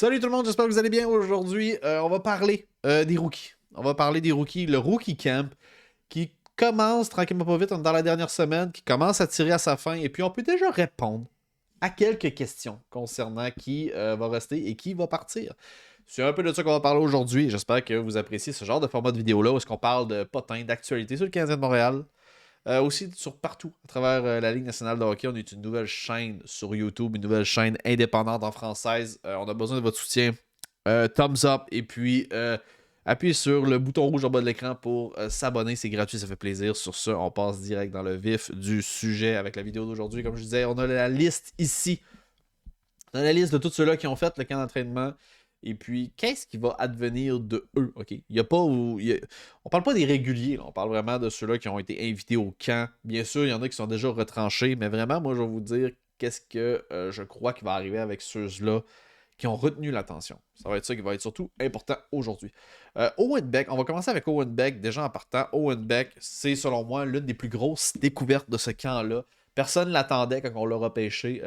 Salut tout le monde, j'espère que vous allez bien. Aujourd'hui, on va parler des rookies. On va parler des rookies, le rookie camp qui commence tranquillement pas vite, on est dans la dernière semaine, qui commence à tirer à sa fin et puis on peut déjà répondre à quelques questions concernant qui va rester et qui va partir. C'est un peu de ça qu'on va parler aujourd'hui. J'espère que vous appréciez ce genre de format de vidéo-là où est-ce qu'on parle de potins, d'actualité sur le Canadien de Montréal. Aussi sur partout, à travers la Ligue nationale de hockey, on est une nouvelle chaîne sur YouTube, une nouvelle chaîne indépendante en française. On a besoin de votre soutien. Thumbs up et puis appuyez sur le bouton rouge en bas de l'écran pour s'abonner. C'est gratuit, ça fait plaisir. Sur ce, on passe direct dans le vif du sujet avec la vidéo d'aujourd'hui. Comme je disais, on a la liste ici. On a la liste de tous ceux-là qui ont fait le camp d'entraînement. Et puis, qu'est-ce qui va advenir de eux? OK? Il y a pas On parle pas des réguliers, là. On parle vraiment de ceux-là qui ont été invités au camp. Bien sûr, il y en a qui sont déjà retranchés, mais vraiment, moi, je vais vous dire qu'est-ce que je crois qui va arriver avec ceux-là qui ont retenu l'attention. Ça va être ça qui va être surtout important aujourd'hui. Owen Beck, on va commencer avec Owen Beck. Déjà en partant, Owen Beck, c'est selon moi l'une des plus grosses découvertes de ce camp-là. Personne ne l'attendait quand on l'a repêché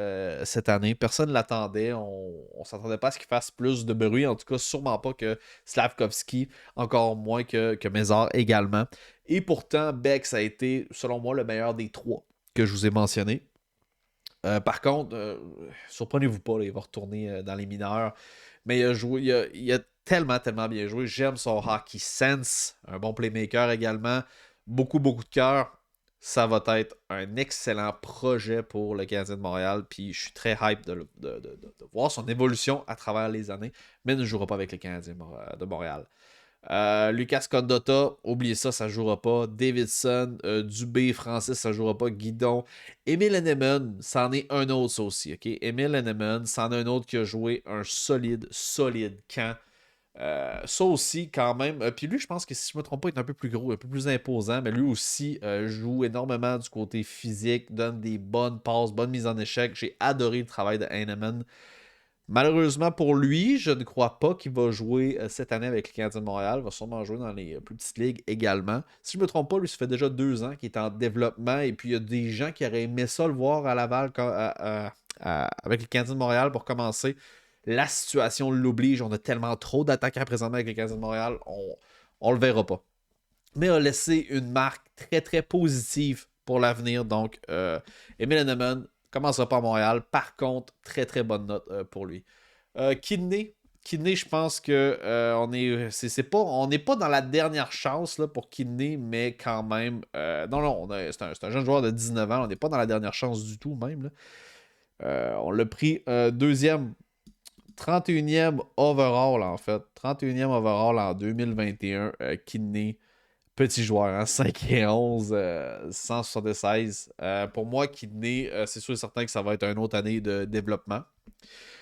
cette année. Personne ne l'attendait. On ne s'attendait pas à ce qu'il fasse plus de bruit. En tout cas, sûrement pas que Slavkovski, encore moins que Mézard également. Et pourtant, Beck, ça a été, selon moi, le meilleur des trois que je vous ai mentionnés. Par contre, surprenez-vous pas, là, il va retourner dans les mineurs. Mais il a joué, il a tellement, tellement bien joué. J'aime son hockey sense. Un bon playmaker également. Beaucoup, beaucoup de cœur. Ça va être un excellent projet pour le Canadien de Montréal. Puis je suis très hype de voir son évolution à travers les années. Mais il ne jouera pas avec les Canadiens de Montréal. Lucas Condotta, oubliez ça, ça ne jouera pas. Davidson, Dubé, Francis, ça ne jouera pas. Guidon. Emile Henneman, c'en est un autre, ça aussi. OK? Emile Henneman, c'en est un autre qui a joué un solide, solide camp. Ça aussi, quand même. Puis lui, je pense que si je ne me trompe pas, il est un peu plus gros, un peu plus imposant, mais lui aussi joue énormément du côté physique, donne des bonnes passes, bonnes mises en échec. J'ai adoré le travail de Henneman. Malheureusement pour lui, je ne crois pas qu'il va jouer cette année avec le Canadien de Montréal. Il va sûrement jouer dans les plus petites ligues également. Si je ne me trompe pas, lui, ça fait déjà 2 ans qu'il est en développement. Et puis, il y a des gens qui auraient aimé ça le voir à Laval avec le Canadien de Montréal pour commencer. La situation l'oblige. On a tellement trop d'attaquants présentement avec le Canadien de Montréal. On le verra pas. Mais a laissé une marque très, très positive pour l'avenir. Donc, Emile Henneman commencera pas à Montréal. Par contre, très, très bonne note pour lui. Kidney, je pense que on n'est pas dans la dernière chance là, pour Kidney, mais quand même. Non, c'est un jeune joueur de 19 ans. On n'est pas dans la dernière chance du tout, même. Là. On l'a pris deuxième, 31e overall, en fait. 31e overall en 2021. Kidney. Petit joueur, hein? 5 et 11, 176. Pour moi, Kidney, c'est sûr et certain que ça va être une autre année de développement.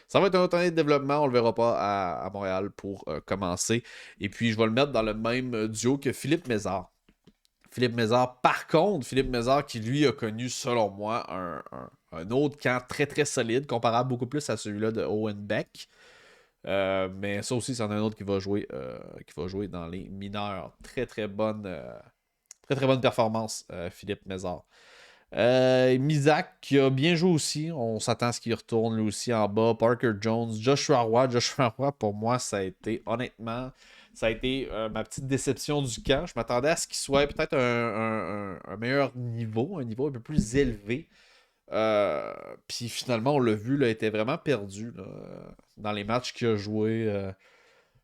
Ça va être une autre année de développement, on ne le verra pas à Montréal pour commencer. Et puis, je vais le mettre dans le même duo que Philippe Mézard. Philippe Mézard, par contre, Philippe Mézard qui lui a connu, selon moi, un autre camp très très solide, comparable beaucoup plus à celui-là de Owen Beck. Mais ça aussi, c'en est un autre qui va jouer dans les mineurs. Très très bonne, très très bonne performance, Philippe Mézard. Misak qui a bien joué aussi. On s'attend à ce qu'il retourne lui aussi en bas. Parker Jones, Joshua Roy. Joshua Roy, pour moi, ça a été, honnêtement, ça a été ma petite déception du camp. Je m'attendais à ce qu'il soit peut-être un meilleur niveau, un niveau un peu plus élevé. Puis finalement, on l'a vu, il était vraiment perdu là, dans les matchs qu'il a joué.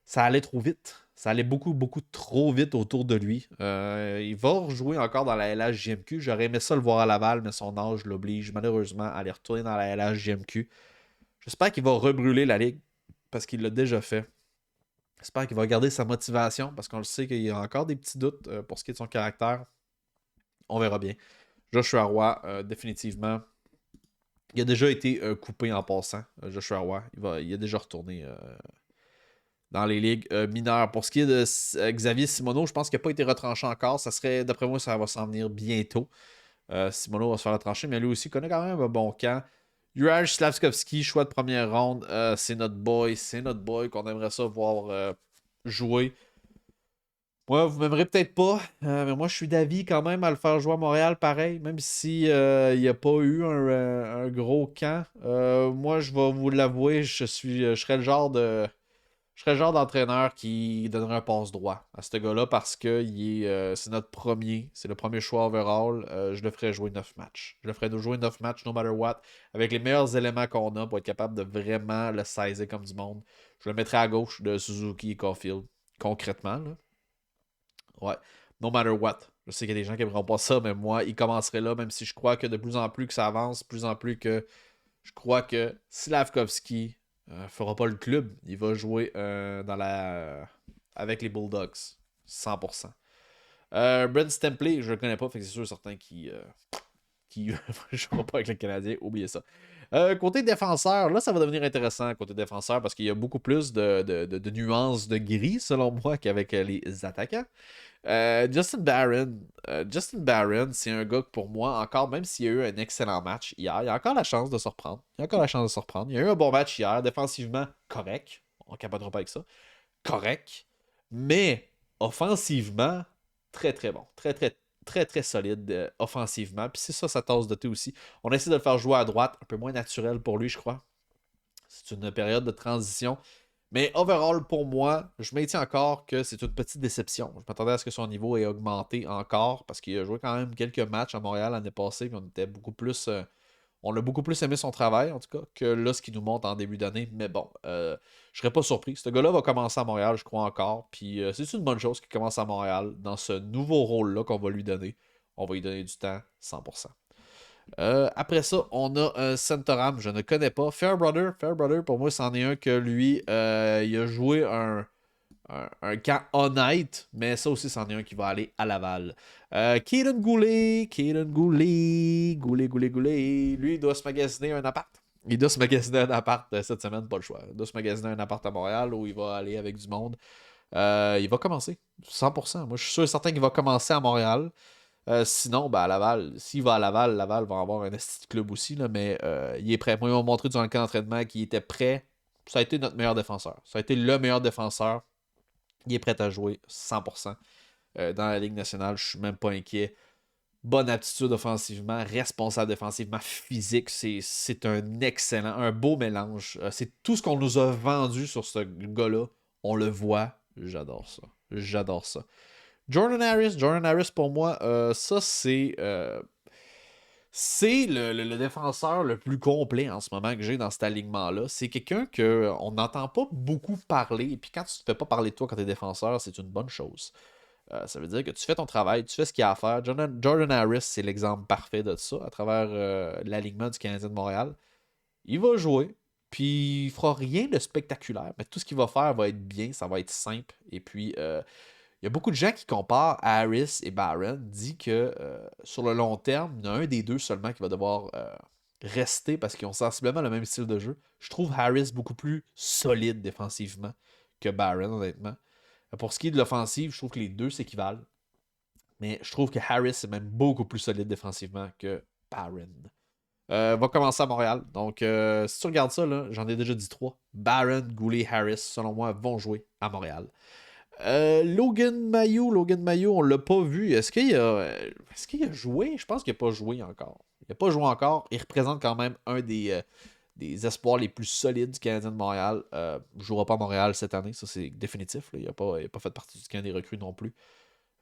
Ça allait trop vite. Ça allait beaucoup, beaucoup trop vite autour de lui. Il va rejouer encore dans la LHJMQ. J'aurais aimé ça le voir à Laval, mais son âge l'oblige malheureusement à aller retourner dans la LHJMQ. J'espère qu'il va rebrûler la ligue parce qu'il l'a déjà fait. J'espère qu'il va garder sa motivation parce qu'on le sait qu'il y a encore des petits doutes pour ce qui est de son caractère. On verra bien. Joshua Roy, définitivement. Il a déjà été coupé en passant, Joshua Roy. Il a déjà retourné dans les ligues mineures. Pour ce qui est de Xavier Simoneau, je pense qu'il n'a pas été retranché encore. Ça serait, d'après moi, ça va s'en venir bientôt. Simoneau va se faire retrancher, mais lui aussi connaît quand même un bon camp. Juraj Slavkovski, choix de première ronde. C'est notre boy qu'on aimerait ça voir jouer. Moi, vous m'aimerez peut-être pas, mais moi, je suis d'avis quand même à le faire jouer à Montréal pareil, même si il n'y a pas eu un gros camp. Moi, je vais vous l'avouer, je serais le genre d'entraîneur qui donnerait un passe-droit à ce gars-là parce que c'est notre premier, c'est le premier choix overall. Je le ferais jouer 9 matchs. Je le ferais jouer 9 matchs no matter what, avec les meilleurs éléments qu'on a pour être capable de vraiment le sizer comme du monde. Je le mettrais à gauche de Suzuki et Caulfield, concrètement, là. Ouais, no matter what. Je sais qu'il y a des gens qui n'aimeront pas ça, mais moi, il commencerait là, même si je crois que de plus en plus que ça avance, plus en plus que je crois que Slavkovski fera pas le club. Il va jouer avec les Bulldogs. 100%. Brent Stempley, je le connais pas, fait que c'est sûr certain qu'il jouera pas avec le Canadien. Oubliez ça. Côté défenseur, là, ça va devenir intéressant côté défenseur parce qu'il y a beaucoup plus de nuances de gris, selon moi, qu'avec les attaquants. Justin Barron, c'est un gars que pour moi, encore, même s'il y a eu un excellent match hier, il a encore la chance de se reprendre. Il a encore la chance de se reprendre. Il y a eu un bon match hier, défensivement, correct. On ne capotera pas avec ça. Correct. Mais offensivement, très très bon. Très très très très solide offensivement. Puis c'est ça sa tasse de thé aussi. On essaie de le faire jouer à droite, un peu moins naturel pour lui, je crois. C'est une période de transition. Mais overall, pour moi, je maintiens encore que c'est une petite déception. Je m'attendais à ce que son niveau ait augmenté encore parce qu'il a joué quand même quelques matchs à Montréal l'année passée. Puis on était beaucoup plus. On a beaucoup plus aimé son travail, en tout cas, que là, ce qui nous montre en début d'année. Mais bon, je serais pas surpris. Ce gars-là va commencer à Montréal, je crois encore. Puis c'est une bonne chose qu'il commence à Montréal dans ce nouveau rôle-là qu'on va lui donner. On va lui donner du temps, 100%. Après ça, on a un Centoram, je ne connais pas. Fairbrother, pour moi, c'en est un que lui, il a joué un camp honnête, mais ça aussi, c'en est un qui va aller à Laval. Kaden Goulet, lui, il doit se magasiner un appart. Il doit se magasiner un appart cette semaine, pas le choix. Il doit se magasiner un appart à Montréal où il va aller avec du monde. Il va commencer, 100%. Moi, je suis sûr et certain qu'il va commencer à Montréal. Sinon, ben, à Laval, s'il va à Laval, Laval va avoir un esti de club aussi, là, mais il est prêt. Moi, ils m'ont montré durant le camp d'entraînement qu'il était prêt. Ça a été notre meilleur défenseur. Ça a été le meilleur défenseur. Il est prêt à jouer 100% dans la Ligue nationale. Je suis même pas inquiet. Bonne aptitude offensivement, responsable défensivement, physique. C'est un excellent, un beau mélange. C'est tout ce qu'on nous a vendu sur ce gars-là. On le voit. J'adore ça. J'adore ça. Jordan Harris pour moi, ça c'est le défenseur le plus complet en ce moment que j'ai dans cet alignement-là. C'est quelqu'un qu'on n'entend pas beaucoup parler. Et puis quand tu ne te fais pas parler de toi quand tu es défenseur, c'est une bonne chose. Ça veut dire que tu fais ton travail, tu fais ce qu'il y a à faire. Jordan Harris, c'est l'exemple parfait de ça à travers l'alignement du Canadien de Montréal. Il va jouer, puis il fera rien de spectaculaire, mais tout ce qu'il va faire va être bien, ça va être simple. Et puis, il y a beaucoup de gens qui comparent Harris et Barron, dit que sur le long terme, il y en a un des deux seulement qui va devoir rester parce qu'ils ont sensiblement le même style de jeu. Je trouve Harris beaucoup plus solide défensivement que Barron, honnêtement. Pour ce qui est de l'offensive, je trouve que les deux s'équivalent. Mais je trouve que Harris est même beaucoup plus solide défensivement que Barron. Va commencer à Montréal. Donc, si tu regardes ça, là, j'en ai déjà dit trois. Barron, Goulet, Harris, selon moi, vont jouer à Montréal. Logan Mayo, on l'a pas vu. Est-ce qu'il a joué? Je pense qu'il n'a pas joué encore. Il n'a pas joué encore. Il représente quand même un des espoirs les plus solides du Canadien de Montréal. Il ne jouera pas à Montréal cette année, ça c'est définitif. Là. Il n'a pas fait partie du camp des recrues non plus.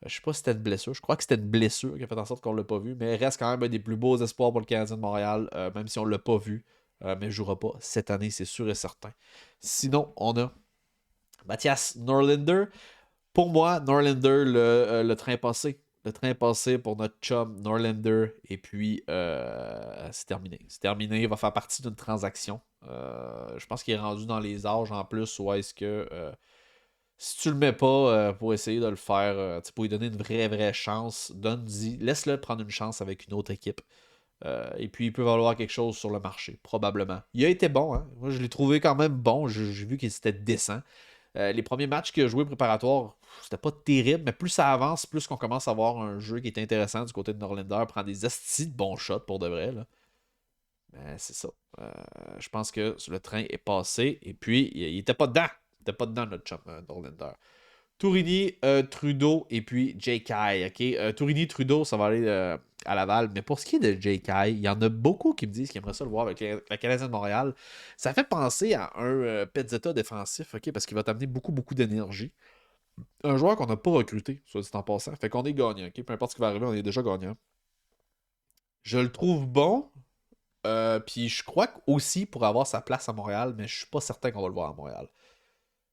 Je sais pas si c'était une blessure. Je crois que c'était une blessure qui a fait en sorte qu'on ne l'a pas vu. Mais il reste quand même un des plus beaux espoirs pour le Canadien de Montréal, même si on ne l'a pas vu. Mais il ne jouera pas cette année, c'est sûr et certain. Sinon, on a Mathias Norlinder. Pour moi, Norlander, le train passé. Le train passé pour notre chum Norlander. Et puis, c'est terminé. C'est terminé. Il va faire partie d'une transaction. Je pense qu'il est rendu dans les âges en plus. Ou est-ce que si tu le mets pas pour essayer de le faire, pour lui donner une vraie chance, laisse-le prendre une chance avec une autre équipe. Et puis, il peut valoir quelque chose sur le marché, probablement. Il a été bon, hein. Moi, je l'ai trouvé quand même bon. J'ai vu qu'il était décent. Les premiers matchs qu'il a joué préparatoire, c'était pas terrible, mais plus ça avance, plus qu'on commence à avoir un jeu qui est intéressant du côté de Norlander, prend des astis de bons shots pour de vrai. Là. Mais c'est ça. Je pense que le train est passé, et puis il était pas dedans. Il était pas dedans, notre chum Norlander. Tourini, Trudeau et puis J.K. OK? Tourini, Trudeau, ça va aller à Laval. Mais pour ce qui est de J.K., il y en a beaucoup qui me disent qu'ils aimeraient ça le voir avec la Canadienne de Montréal. Ça fait penser à un Pezzetta défensif, OK? Parce qu'il va t'amener beaucoup, beaucoup d'énergie. Un joueur qu'on n'a pas recruté, soit dit en passant. Fait qu'on est gagnant, OK? Peu importe ce qui va arriver, on est déjà gagnant. Je le trouve bon. Puis je crois aussi pour avoir sa place à Montréal, mais je suis pas certain qu'on va le voir à Montréal.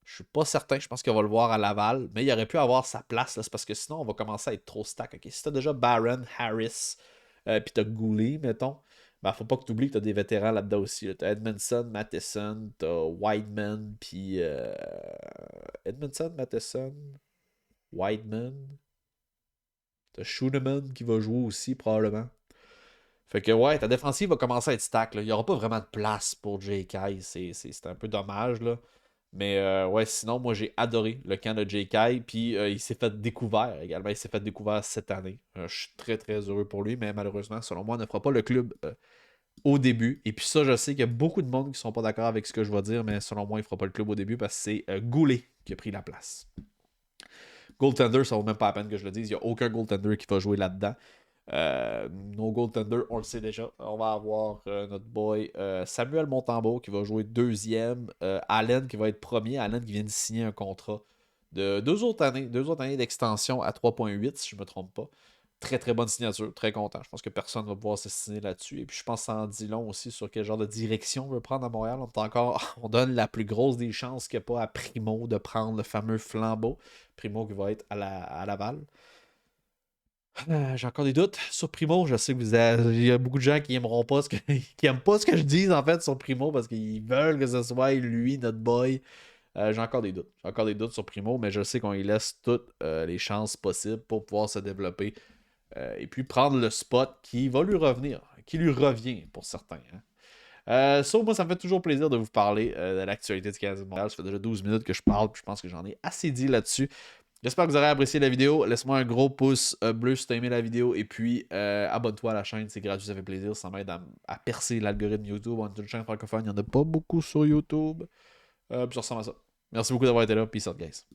Je suis pas certain, je pense qu'on va le voir à Laval, mais il aurait pu avoir sa place, là, c'est parce que sinon on va commencer à être trop stack. Ok? Si t'as déjà Barron, Harris, puis t'as Goulet, mettons, ben faut pas que tu oublies que t'as des vétérans là-dedans aussi. Là. T'as Edmondson, Matheson, t'as Whiteman, puis Edmondson, Matheson, Whiteman, t'as Schooneman qui va jouer aussi probablement. Fait que ouais, ta défensive va commencer à être stack. Là. Il n'y aura pas vraiment de place pour J.K. C'est un peu dommage. Là. Mais ouais, sinon, moi j'ai adoré le camp de J.K. Puis il s'est fait découvert également. Il s'est fait découvert cette année. Je suis très très heureux pour lui, mais malheureusement, selon moi, on ne fera pas le club au début. Et puis ça, je sais qu'il y a beaucoup de monde qui sont pas d'accord avec ce que je vais dire, mais selon moi, il ne fera pas le club au début parce que c'est Goulet qui a pris la place. Goaltender, ça vaut même pas la peine que je le dise. Il n'y a aucun goaltender qui va jouer là-dedans. Nos goaltenders, on le sait déjà. On va avoir notre boy Samuel Montembeau qui va jouer deuxième. Allen qui va être premier. Allen qui vient de signer un contrat de 2 autres années. 2 autres années d'extension à 3,8 si je ne me trompe pas. Très très bonne signature. Très content. Je pense que personne ne va pouvoir se signer là-dessus. Et puis je pense que ça en dit long aussi sur quel genre de direction on veut prendre à Montréal. On donne la plus grosse des chances qu'il n'y a pas à Primo de prendre le fameux flambeau. Primo qui va être à Laval. J'ai encore des doutes sur Primo. Je sais que il y a beaucoup de gens qui aimeront pas qui aiment pas ce que je dis en fait sur Primo parce qu'ils veulent que ce soit lui, notre boy. J'ai encore des doutes. J'ai encore des doutes sur Primo, mais je sais qu'on lui laisse toutes les chances possibles pour pouvoir se développer et puis prendre le spot qui va lui revenir, qui lui revient pour certains. Hein. Moi, ça me fait toujours plaisir de vous parler de l'actualité du Canadien de Montréal. Ça fait déjà 12 minutes que je parle, puis je pense que j'en ai assez dit là-dessus. J'espère que vous aurez apprécié la vidéo. Laisse-moi un gros pouce bleu si tu as aimé la vidéo. Et puis, abonne-toi à la chaîne. C'est gratuit, ça fait plaisir. Ça m'aide à percer l'algorithme YouTube. On est une chaîne francophone. Il n'y en a pas beaucoup sur YouTube. Puis ça ressemble à ça. Merci beaucoup d'avoir été là. Peace out, guys.